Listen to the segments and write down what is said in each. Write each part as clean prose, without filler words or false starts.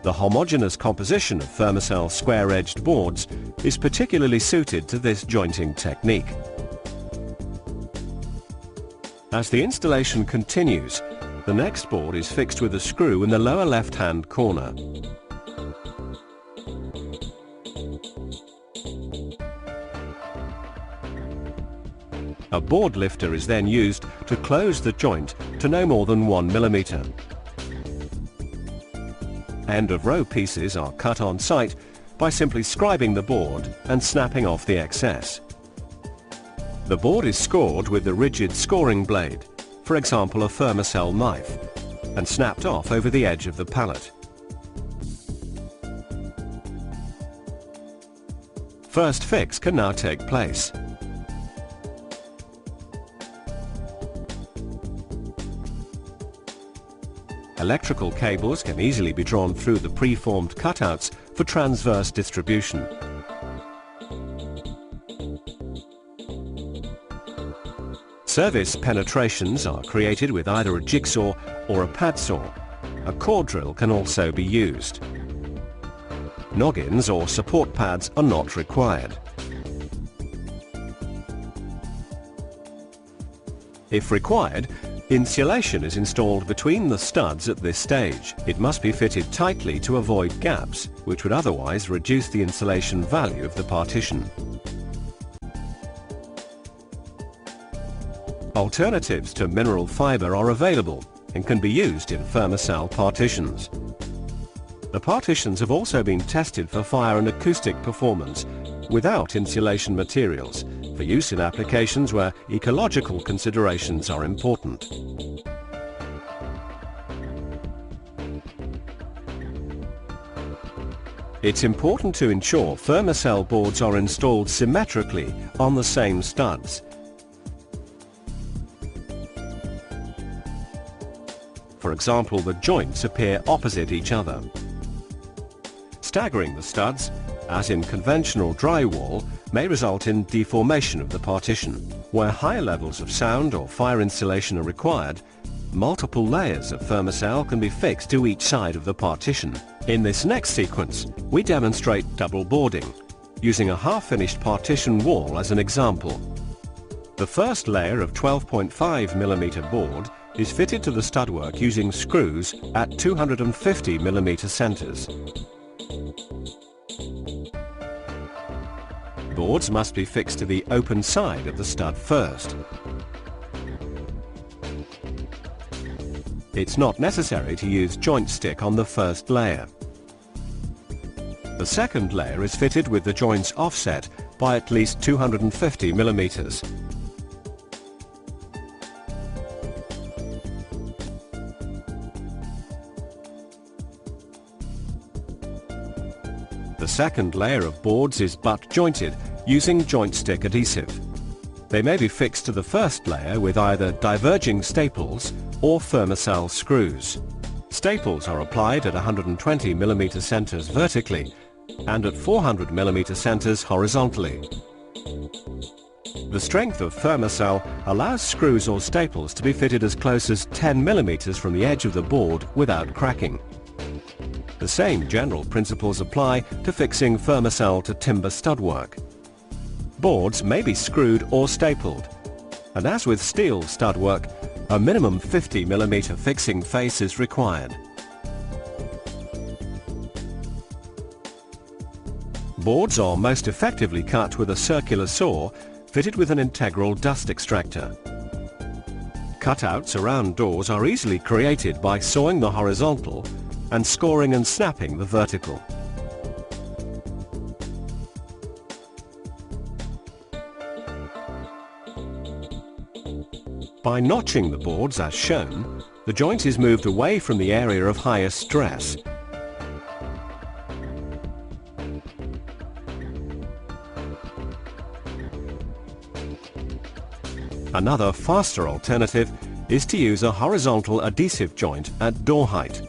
The homogeneous composition of Fermacell square-edged boards is particularly suited to this jointing technique. As the installation continues, the next board is fixed with a screw in the lower left-hand corner. A board lifter is then used to close the joint to no more than 1 millimeter. End-of-row pieces are cut on site by simply scribing the board and snapping off the excess. The board is scored with the rigid scoring blade, for example a Fermacell knife, and snapped off over the edge of the pallet. First fix can now take place. Electrical cables can easily be drawn through the preformed cutouts for transverse distribution. Service penetrations are created with either a jigsaw or a pad saw. A core drill can also be used. Noggins or support pads are not required. If required, insulation is installed between the studs at this stage. It must be fitted tightly to avoid gaps, which would otherwise reduce the insulation value of the partition. Alternatives to mineral fibre are available and can be used in Fermacell partitions. The partitions have also been tested for fire and acoustic performance without insulation materials, for use in applications where ecological considerations are important. It's important to ensure Fermacell boards are installed symmetrically on the same studs. For example, the joints appear opposite each other. Staggering the studs, as in conventional drywall, may result in deformation of the partition. Where higher levels of sound or fire insulation are required, multiple layers of Fermacell can be fixed to each side of the partition. In this next sequence, we demonstrate double boarding, using a half-finished partition wall as an example. The first layer of 12.5mm board is fitted to the studwork using screws at 250mm centres. Boards must be fixed to the open side of the stud first. It's not necessary to use joint stick on the first layer. The second layer is fitted with the joints offset by at least 250mm. The second layer of boards is butt jointed using joint stick adhesive. They may be fixed to the first layer with either diverging staples or Fermacell screws. Staples are applied at 120mm centres vertically and at 400mm centres horizontally. The strength of Fermacell allows screws or staples to be fitted as close as 10mm from the edge of the board without cracking. The same general principles apply to fixing Fermacell to timber studwork. Boards may be screwed or stapled, and as with steel studwork, a minimum 50mm fixing face is required. Boards are most effectively cut with a circular saw fitted with an integral dust extractor. Cutouts around doors are easily created by sawing the horizontal and scoring and snapping the vertical. By notching the boards as shown, the joint is moved away from the area of highest stress. Another faster alternative is to use a horizontal adhesive joint at door height.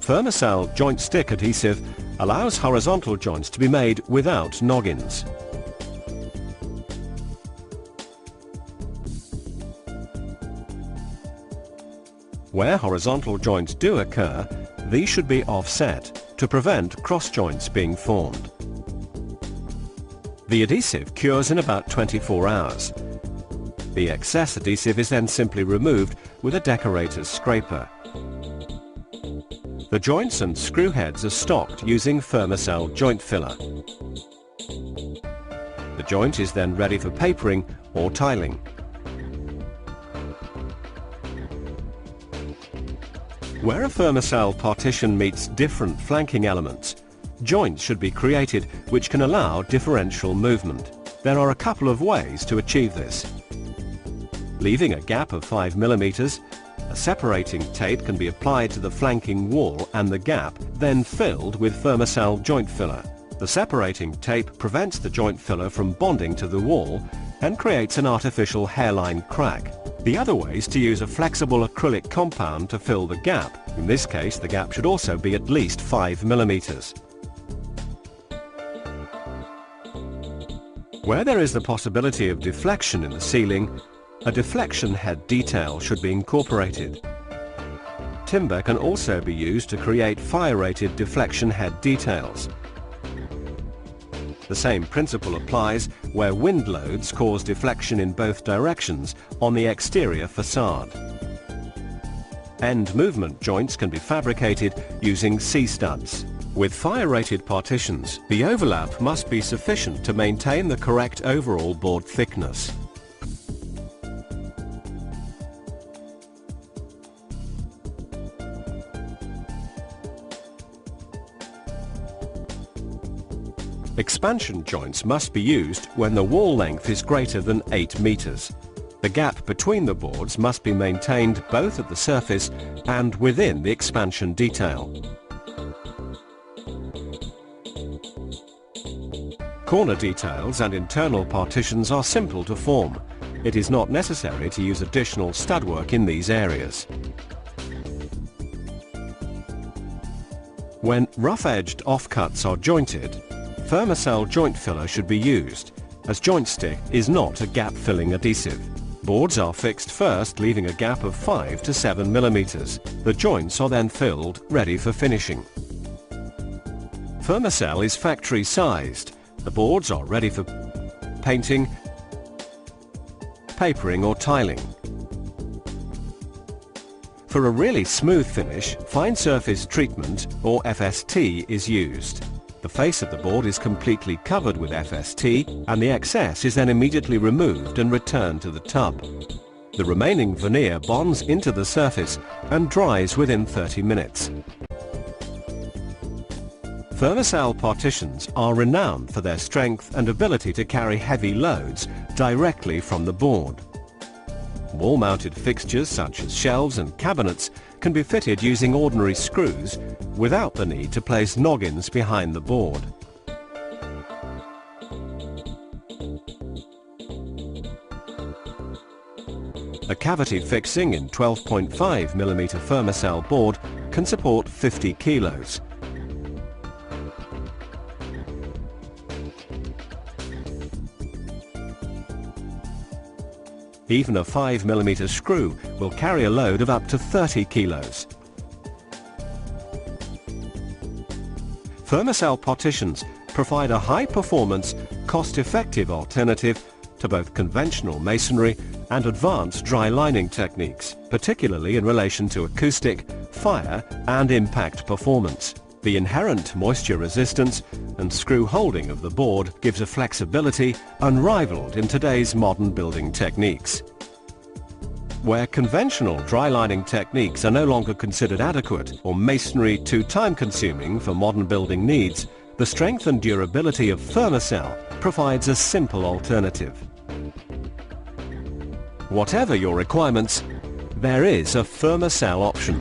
Fermacell joint stick adhesive allows horizontal joints to be made without noggins. Where horizontal joints do occur, these should be offset to prevent cross joints being formed. The adhesive cures in about 24 hours. The excess adhesive is then simply removed with a decorator's scraper. The joints and screw heads are stocked using Fermacell joint filler. The joint is then ready for papering or tiling. Where a Fermacell partition meets different flanking elements, joints should be created which can allow differential movement. There are a couple of ways to achieve this. Leaving a gap of 5 mm, a separating tape can be applied to the flanking wall and the gap, then filled with Fermacell joint filler. The separating tape prevents the joint filler from bonding to the wall and creates an artificial hairline crack. The other way is to use a flexible acrylic compound to fill the gap. In this case, the gap should also be at least 5 mm. Where there is the possibility of deflection in the ceiling, a deflection head detail should be incorporated. Timber can also be used to create fire-rated deflection head details. The same principle applies where wind loads cause deflection in both directions on the exterior facade. End movement joints can be fabricated using C-studs. With fire-rated partitions, the overlap must be sufficient to maintain the correct overall board thickness. Expansion joints must be used when the wall length is greater than 8 meters. The gap between the boards must be maintained both at the surface and within the expansion detail. Corner details and internal partitions are simple to form. It is not necessary to use additional stud work in these areas. When rough-edged offcuts are jointed, Fermacell joint filler should be used, as joint stick is not a gap-filling adhesive. Boards are fixed first, leaving a gap of 5 to 7 mm. The joints are then filled, ready for finishing. Fermacell is factory-sized. The boards are ready for painting, papering or tiling. For a really smooth finish, fine surface treatment or FST is used. The face of the board is completely covered with FST and the excess is then immediately removed and returned to the tub. The remaining veneer bonds into the surface and dries within 30 minutes. Fermacell partitions are renowned for their strength and ability to carry heavy loads directly from the board. Wall-mounted fixtures such as shelves and cabinets can be fitted using ordinary screws without the need to place noggins behind the board. A cavity fixing in 12.5 mm Fermacell board can support 50 kilos. Even a 5 mm screw will carry a load of up to 30 kilos. Fermacell partitions provide a high-performance, cost-effective alternative to both conventional masonry and advanced dry lining techniques, particularly in relation to acoustic, fire and impact performance. The inherent moisture resistance and screw holding of the board gives a flexibility unrivaled in today's modern building techniques. Where conventional dry lining techniques are no longer considered adequate or masonry too time-consuming for modern building needs, the strength and durability of Fermacell provides a simple alternative. Whatever your requirements, there is a Fermacell option.